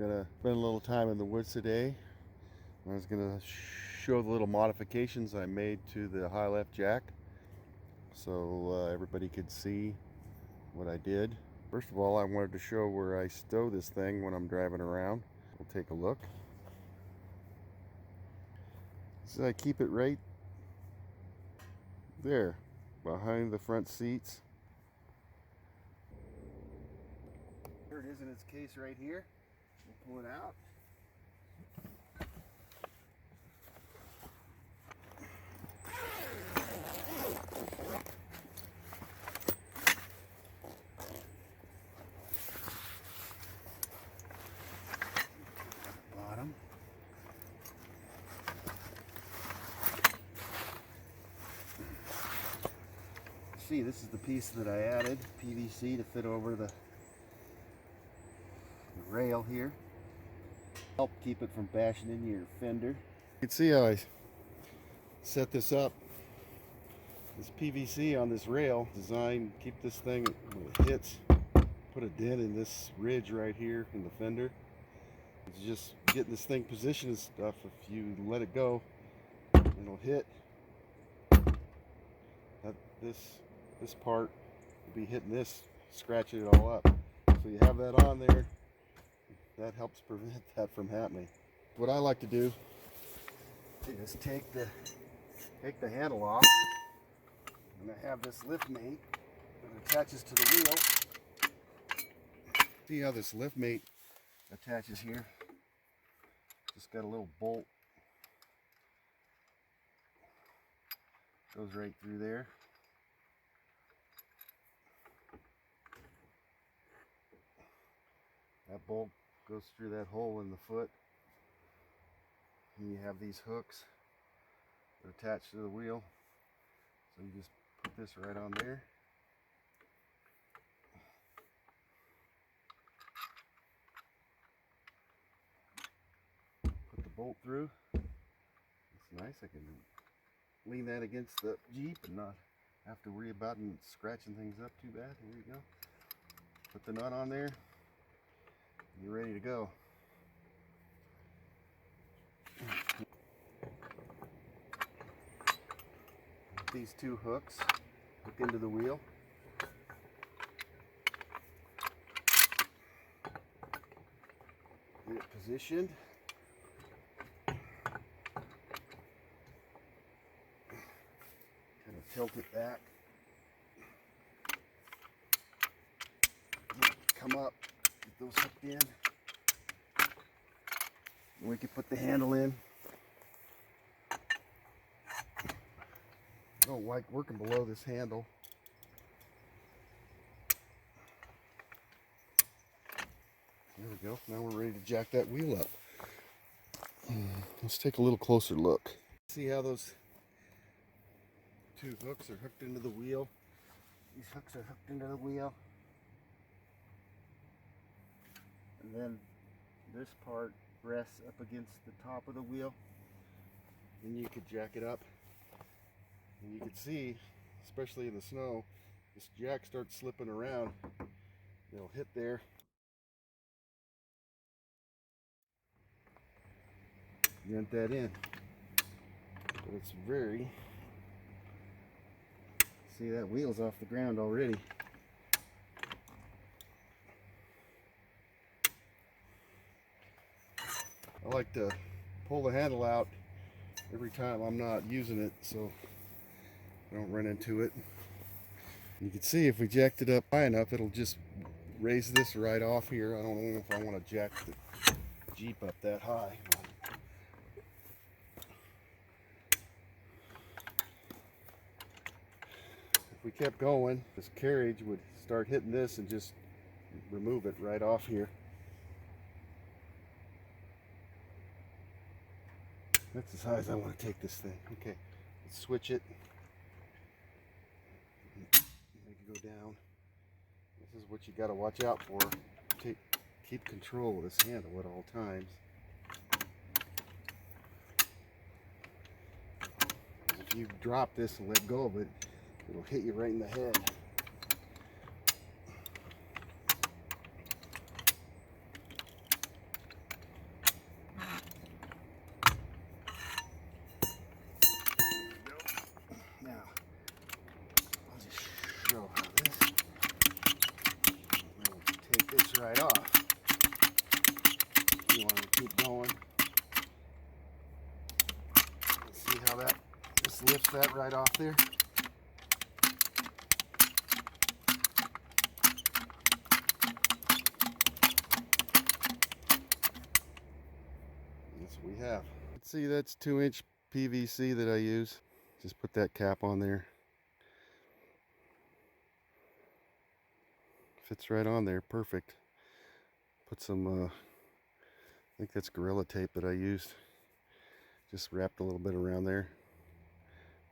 gonna spend a little time in the woods today. I was gonna show the little modifications I made to the high left jack so everybody could see what I did. First of all, I wanted to show where I stow this thing when I'm driving around. We'll take a look. So I keep it right there behind the front seats. Here it is in its case right here. We'll pull it out. Bottom. See, this is the piece that I added, PVC, to fit over the rail here. Help keep it from bashing into your fender. You can see how I set this up. This PVC on this rail designed keep this thing when it hits, put a dent in this ridge right here in the fender. It's just getting this thing positioned and stuff. If you let it go, it'll hit. This part will be hitting this, scratching it all up. So you have that on there. That helps prevent that from happening. What I like to do is take the handle off, and I have this lift mate that attaches to the wheel. See how this lift mate attaches here? Just got a little bolt. Goes right through there. That bolt goes through that hole in the foot. And you have these hooks that attach to the wheel. So you just put this right on there. Put the bolt through. It's nice. I can lean that against the Jeep and not have to worry about it scratching things up too bad. Here you go. Put the nut on there. You're ready to go. These two hooks hook into the wheel. Get it positioned. Kind of tilt it back. Come up. Get those hooked in. And we can put the handle in. I don't like working below this handle. There we go. Now we're ready to jack that wheel up. Let's take a little closer look. See how those two hooks are hooked into the wheel? These hooks are hooked into the wheel. And then this part rests up against the top of the wheel. Then you could jack it up. And you can see, especially in the snow, this jack starts slipping around. It'll hit there. Dent that in. But it's very... See, that wheel's off the ground already. I like to pull the handle out every time I'm not using it so I don't run into it. You can see if we jacked it up high enough, it'll just raise this right off here. I don't know if I want to jack the Jeep up that high. If we kept going, this carriage would start hitting this and just remove it right off here. That's as high as I want to take this thing. Okay, let's switch it. Make it go down. This is what you got to watch out for. Keep control of this handle at all times. If you drop this and let go of it, it'll hit you right in the head. Just lifts that right off there. That's what we have. Let's see, that's 2-inch PVC that I use. Just put that cap on there. Fits right on there, perfect. Put some, I think that's Gorilla Tape that I used. Just wrapped a little bit around there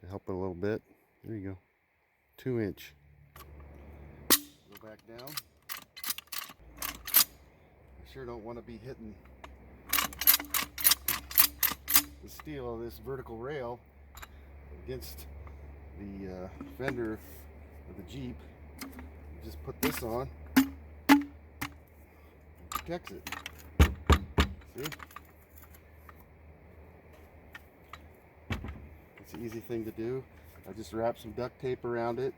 to help it a little bit. There you go, 2-inch. Go back down. I sure don't want to be hitting the steel of this vertical rail against the fender of the Jeep. Just put this on, protects it. See? It's an easy thing to do. I just wrap some duct tape around it.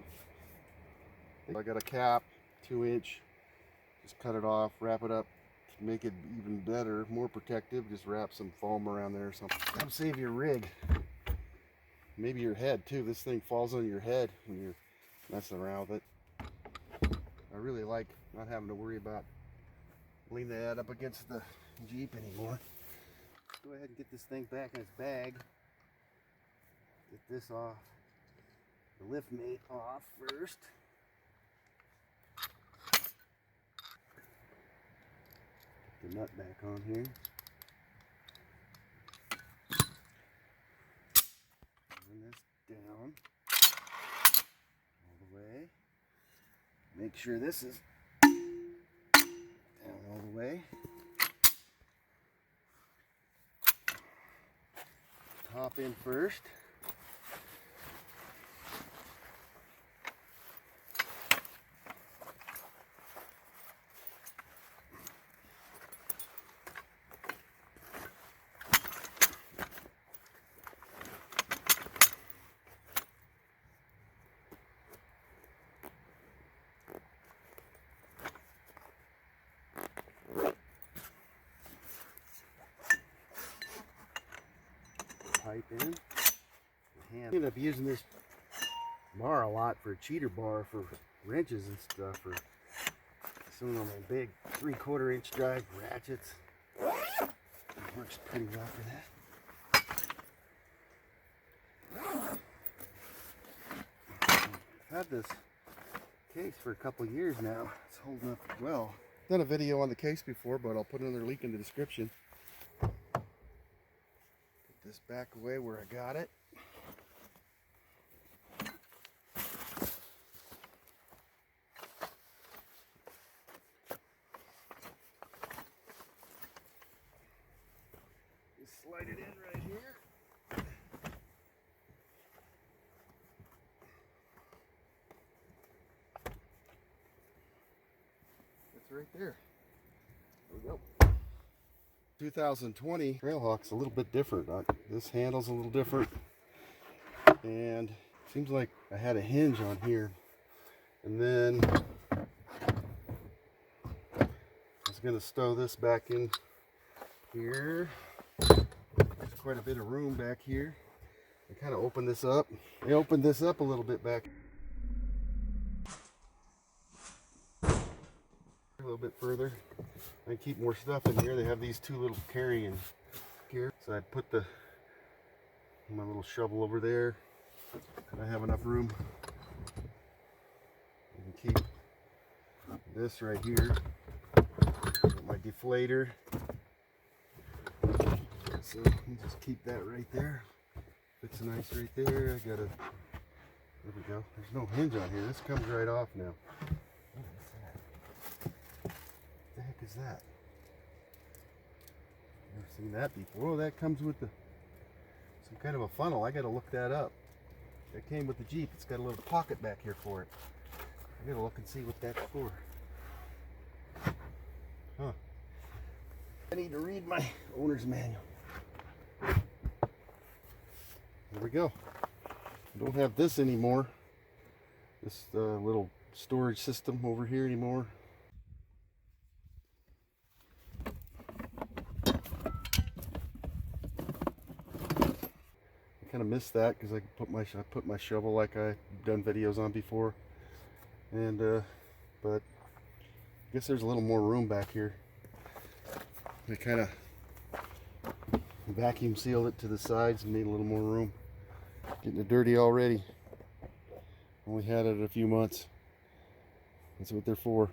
I got a cap, 2-inch. Just cut it off, wrap it up to make it even better, more protective. Just wrap some foam around there or something. That'll save your rig. Maybe your head too. This thing falls on your head when you're messing around with it. I really like not having to worry about leaning the head up against the Jeep anymore. Go ahead and get this thing back in its bag. Get this off, the lift mate off first. Put the nut back on here. Bring this down all the way. Make sure this is down all the way. Top in first. Pipe in. I ended up using this bar a lot for a cheater bar for wrenches and stuff, or some of my big 3/4 inch drive ratchets. It works pretty well for that. I've had this case for a couple years now. It's holding up well. I've done a video on the case before, but I'll put another link in the description. This back away where I got it. Just slide it in right here. It's right there. There we go. 2020 Trailhawk's a little bit different. This handle's a little different, and it seems like I had a hinge on here, and then I was going to stow this back in here. There's quite a bit of room back here. I kind of opened this up. I opened this up a little bit back, a little bit further. I keep more stuff in here. They have these 2 little carrying gear. So I put my little shovel over there. And I have enough room. I can keep this right here. My deflator. So you just keep that right there. Fits nice right there. There we go. There's no hinge on here. This comes right off now. What the heck is that? Never seen that before. Oh, that comes with some kind of a funnel. I gotta look that up. That came with the Jeep. It's got a little pocket back here for it. I gotta look and see what that's for. Huh. I need to read my owner's manual. There we go. I don't have this anymore. This little storage system over here anymore. kind of missed that because I put my shovel like I've done videos on before, and but I guess there's a little more room back here. I kind of vacuum sealed it to the sides and made a little more room. Getting it dirty already. Only had it a few months. That's what they're for.